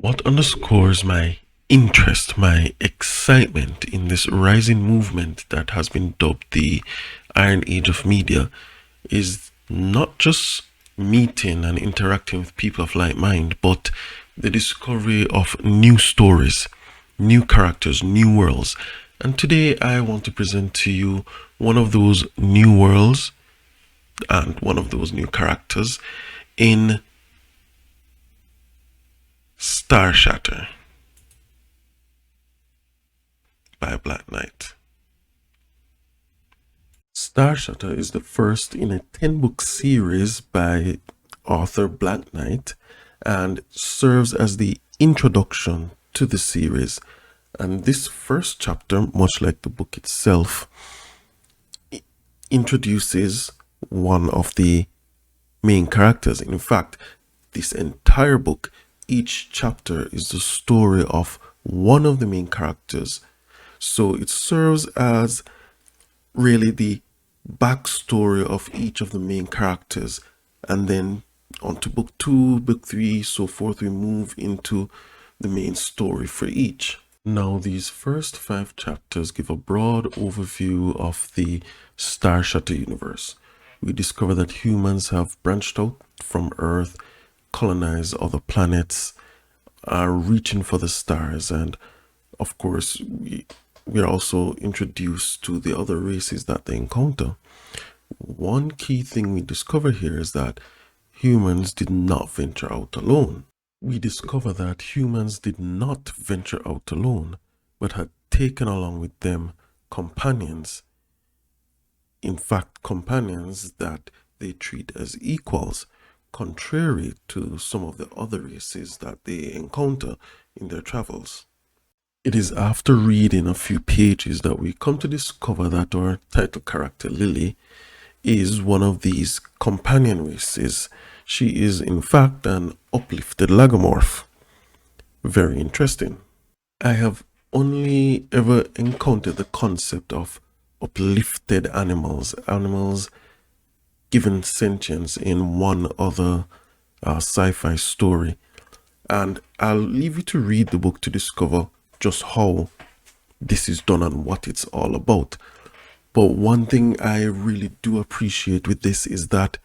What underscores my interest, my excitement in this rising movement that has been dubbed the Iron Age of Media is not just meeting and interacting with people of like mind, but the discovery of new stories, new characters, new worlds. And today I want to present to you one of those new worlds and one of those new characters in StarShatter by Black Knight. StarShatter is the first in a 10-book series by author Black Knight and serves as the introduction to the series. And this first chapter, much like the book itself, introduces one of the main characters. In fact, this entire book, each chapter is the story of one of the main characters. So it serves as really the backstory of each of the main characters. And then on to book 2, book 3, so forth, we move into the main story for each. Now, these first 5 chapters give a broad overview of the StarShatter universe. We discover that humans have branched out from Earth, colonized other planets, are reaching for the stars, and of course, we are also introduced to the other races that they encounter. One key thing we discover here is that humans did not venture out alone. We discover that humans did not venture out alone, but had taken along with them companions. In fact, companions that they treat as equals, contrary to some of the other races that they encounter in their travels. It is after reading a few pages that we come to discover that our title character, Lily, is one of these companion races. She is, in fact, an uplifted lagomorph. Very interesting. I have only ever encountered the concept of uplifted animals given sentience in one other sci-fi story. And I'll leave you to read the book to discover just how this is done and what it's all about. But one thing I really do appreciate with this is that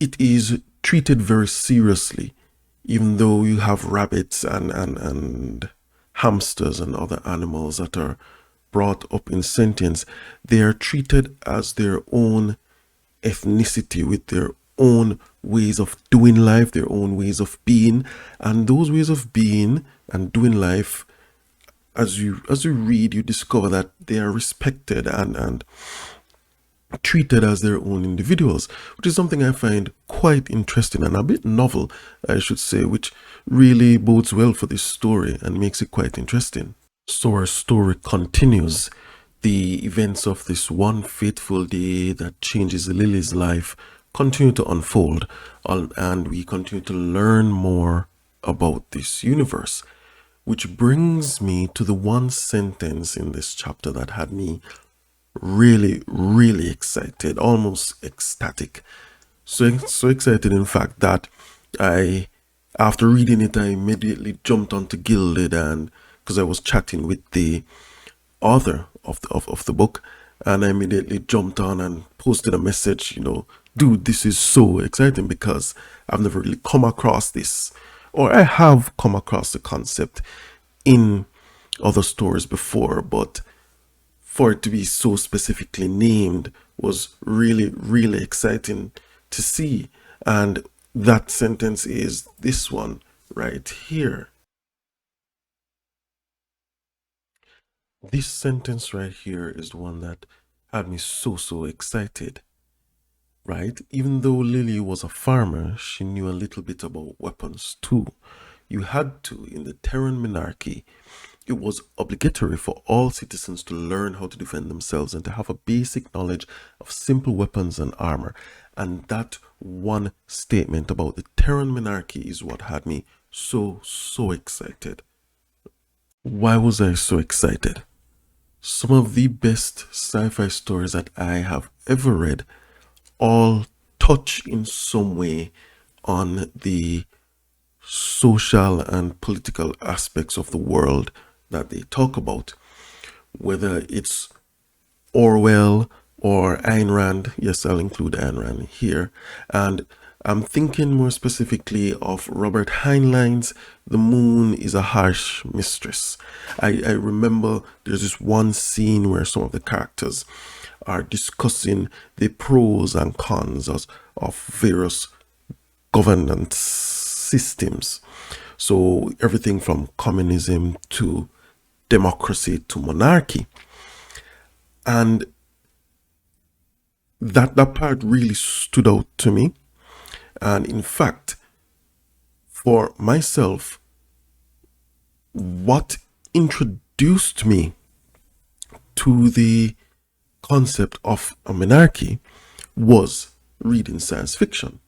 it is treated very seriously, even though you have rabbits and hamsters and other animals that are brought up in sentience. They are treated as their own ethnicity with their own ways of doing life, their own ways of being, and those ways of being and doing life, as you read, you discover that they are respected and treated as their own individuals, which is something I find quite interesting and a bit novel, I should say, which really bodes well for this story and makes it quite interesting. So our story continues. The events of this one fateful day that changes Lily's life continue to unfold, and we continue to learn more about this universe, which brings me to the one sentence in this chapter that had me really excited, almost ecstatic. So excited, in fact, that after reading it, I immediately jumped onto Gilded, and because I was chatting with the author of the book, and I immediately jumped on and posted a message, dude, this is so exciting because I've never really come across this, or I have come across the concept in other stories before, but for it to be so specifically named was really exciting to see. And that sentence is this one right here. This sentence right here is the one that had me so excited, right? Even though Lily was a farmer, she knew a little bit about weapons too. You had to in the Terran monarchy. It was obligatory for all citizens to learn how to defend themselves and to have a basic knowledge of simple weapons and armor. And that one statement about the Terran monarchy is what had me so excited. Why was I so excited? Some of the best sci-fi stories that I have ever read all touch in some way on the social and political aspects of the world that they talk about, whether it's Orwell or Ayn Rand. Yes, I'll include Ayn Rand here. And I'm thinking more specifically of Robert Heinlein's The Moon is a Harsh Mistress. I remember there's this one scene where some of the characters are discussing the pros and cons of various governance systems. So everything from communism to democracy to monarchy. And that part really stood out to me. And in fact, for myself, what introduced me to the concept of a monarchy was reading science fiction.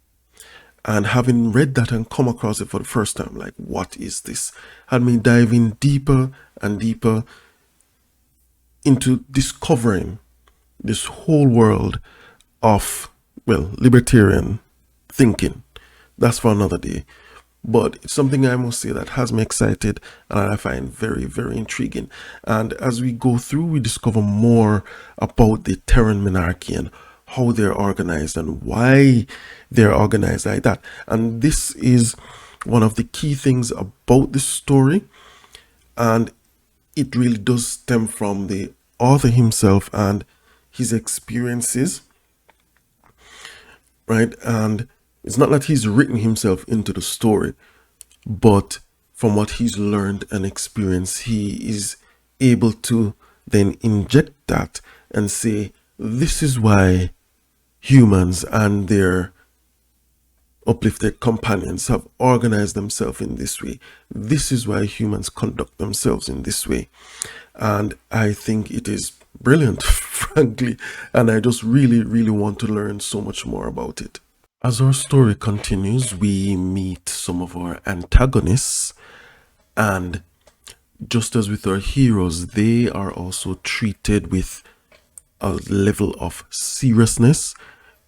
And having read that and come across it for the first time, like, what is this? Had me diving deeper and deeper into discovering this whole world of, well, libertarian thinking. That's for another day. But it's something I must say that has me excited and I find very, very intriguing. And as we go through, we discover more about the Terran monarchy and how they're organized and why they're organized like that. And this is one of the key things about this story. And it really does stem from the author himself and his experiences, right? And it's not that he's written himself into the story, but from what he's learned and experienced, he is able to then inject that and say, this is why humans and their uplifted companions have organized themselves in this way. This is why humans conduct themselves in this way. And I think it is brilliant, frankly. And I just really, really want to learn so much more about it. As our story continues, we meet some of our antagonists, and just as with our heroes, they are also treated with a level of seriousness.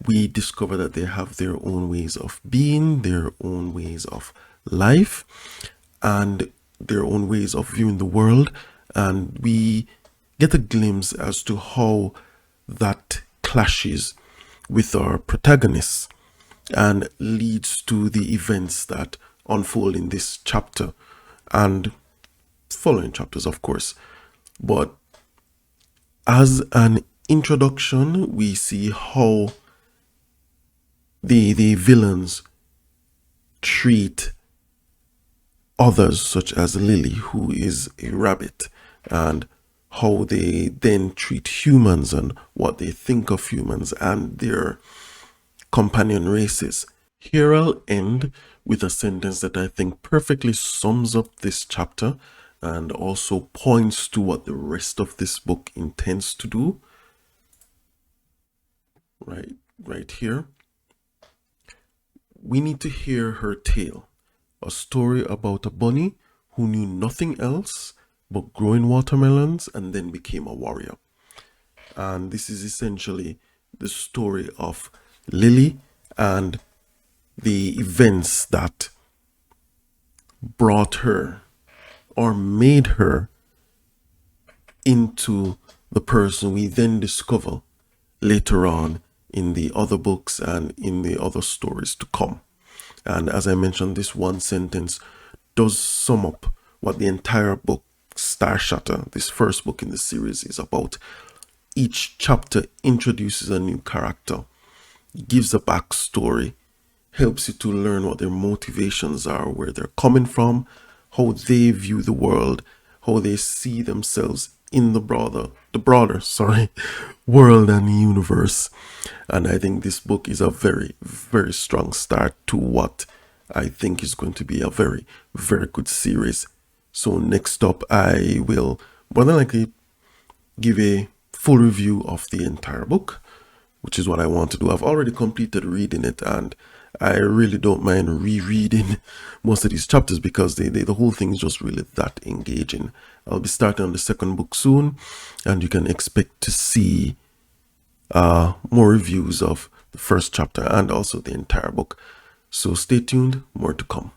We discover that they have their own ways of being, their own ways of life, and their own ways of viewing the world. And we get a glimpse as to how that clashes with our protagonists and leads to the events that unfold in this chapter and following chapters, of course. But as an introduction, we see how the villains treat others, such as Lily, who is a rabbit, and how they then treat humans and what they think of humans and their companion races. Here I'll end with a sentence that I think perfectly sums up this chapter and also points to what the rest of this book intends to do. Right here. We need to hear her tale, a story about a bunny who knew nothing else but growing watermelons and then became a warrior. And this is essentially the story of Lily and the events that brought her or made her into the person we then discover later on in the other books and in the other stories to come. And as I mentioned, this one sentence does sum up what the entire book, StarShatter, this first book in the series, is about. Each chapter introduces a new character, gives a backstory, helps you to learn what their motivations are, where they're coming from, how they view the world, how they see themselves in the broader world and universe. And I think this book is a very, very strong start to what I think is going to be a very, very good series. So next up, I will more than likely give a full review of the entire book, which is what I want to do. I've already completed reading it, and I really don't mind rereading most of these chapters because the whole thing is just really that engaging. I'll be starting on the second book soon, and you can expect to see more reviews of the first chapter and also the entire book. So stay tuned, more to come.